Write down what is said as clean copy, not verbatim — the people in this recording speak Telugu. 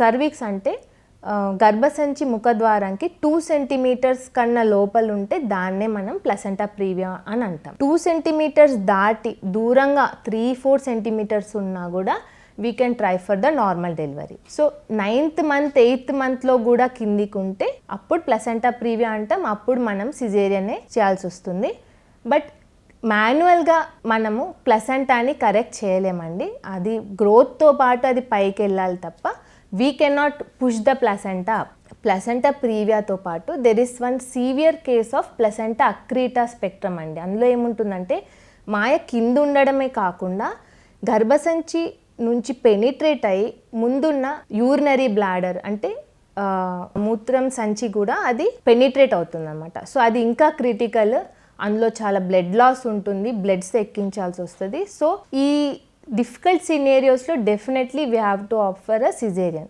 సర్వీక్స్ అంటే గర్భసంచి ముఖద్వారానికి 2 సెంటీమీటర్స్ కన్నా లోపల ఉంటే దాన్నే మనం ప్లసెంటా ప్రీవియా అని అంటాం. 2 సెంటీమీటర్స్ దాటి దూరంగా 3-4 సెంటీమీటర్స్ ఉన్నా కూడా we can try for the normal delivery. So 9th month 8th మంత్లో కూడా కిందికి ఉంటే అప్పుడు ప్లసెంటా ప్రీవియా అంటాం. అప్పుడు మనం సిజేరియనే చేయాల్సి వస్తుంది. బట్ మాన్యువల్గా మనము ప్లసెంటాని కరెక్ట్ చేయలేమండి. అది గ్రోత్తో పాటు అది పైకి వెళ్ళాలి తప్ప we cannot push the placenta. Placenta ప్రీవియాతో పాటు there is one severe case of placenta accreta spectrum అండి. అందులో ఏముంటుందంటే మాయ కింద ఉండడమే కాకుండా గర్భసంచి నుంచి పెనిట్రేట్ అయ్యి ముందున్న యూరినరీ బ్లాడర్ అంటే మూత్రం సంచి కూడా అది పెనిట్రేట్ అవుతుంది అనమాట. సో అది ఇంకా క్రిటికల్. అందులో చాలా బ్లడ్ లాస్ ఉంటుంది, బ్లడ్స్ ఎక్కించాల్సి వస్తుంది. సో ఈ డిఫికల్ట్ సినేరియోస్లో definitely we have to offer a caesarean.